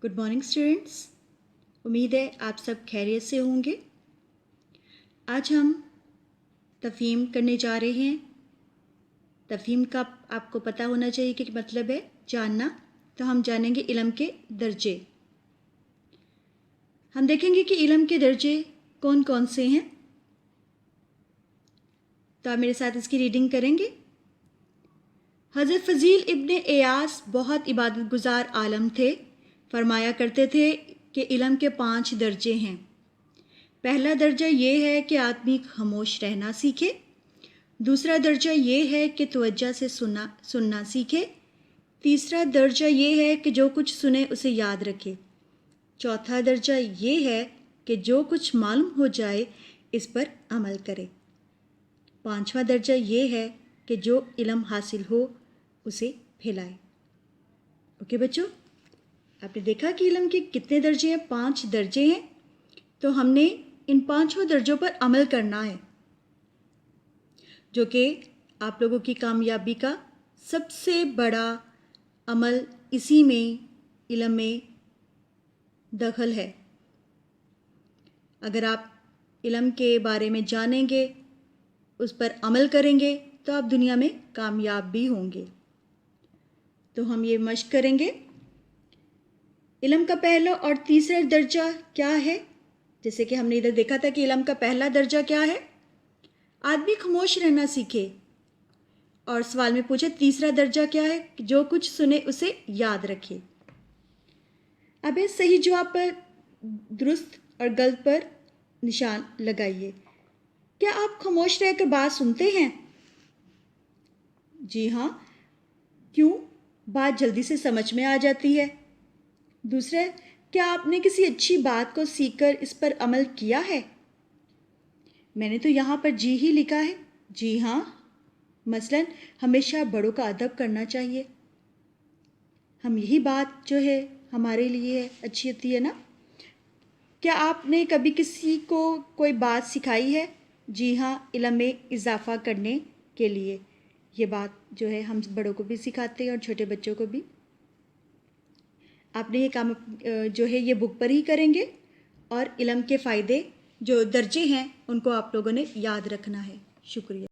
Good morning students. उम्मीद है आप सब खैरियत से होंगे। आज हम तफ़हीम करने जा रहे हैं। तफ़हीम का आपको पता होना चाहिए कि मतलब है जानना। तो हम जानेंगे इल्म के दर्जे। हम देखेंगे कि इल्म के दर्जे कौन कौन से हैं। तो आप मेरे साथ इसकी रीडिंग करेंगे। हज़रत फ़ज़ील इब्न एयास बहुत इबादत गुज़ार आलम थे। फरमाया करते थे कि इल्म के 5 दर्जे हैं। पहला दर्जा ये है कि आदमी खामोश रहना सीखे। दूसरा दर्जा ये है कि तवज्जो से सुनना सीखे। तीसरा दर्जा ये है कि जो कुछ सुने उसे याद रखे। चौथा दर्जा ये है कि जो कुछ मालूम हो जाए इस पर अमल करे। पांचवा दर्जा ये है कि जो इल्म हासिल हो उसे फैलाए। ओके बच्चों, आपने देखा कि इल्म के कितने दर्जे हैं? 5 दर्जे हैं। तो हमने इन 5 दर्जों पर अमल करना है, जो कि आप लोगों की कामयाबी का सबसे बड़ा अमल इसी में इल्म में दखल है। अगर आप इल्म के बारे में जानेंगे, उस पर अमल करेंगे तो आप दुनिया में कामयाब भी होंगे। तो हम ये मश्क करेंगे। इल्म का पहला और तीसरा दर्जा क्या है? जैसे कि हमने इधर देखा था कि इल्म का पहला दर्जा क्या है? आदमी खामोश रहना सीखे। और सवाल में पूछे तीसरा दर्जा क्या है? जो कुछ सुने उसे याद रखे। अब इस सही जवाब पर दुरुस्त और गलत पर निशान लगाइए। क्या आप खामोश रहकर बात सुनते हैं? जी हाँ। क्यों? बात जल्दी से समझ में आ जाती है। दूसरा, क्या आपने किसी अच्छी बात को सीखकर इस पर अमल किया है? मैंने तो यहाँ पर जी ही लिखा है। जी हाँ। मसलन हमेशा बड़ों का अदब करना चाहिए। हम यही बात जो है हमारे लिए है, अच्छी होती है ना। क्या आपने कभी किसी को कोई बात सिखाई है? जी हाँ, इल्म में इजाफ़ा करने के लिए। ये बात जो है हम बड़ों को भी सिखाते हैं और छोटे बच्चों को भी। आपने ये काम जो है ये बुक पर ही करेंगे और इल्म के फ़ायदे जो दर्जे हैं उनको आप लोगों ने याद रखना है। शुक्रिया।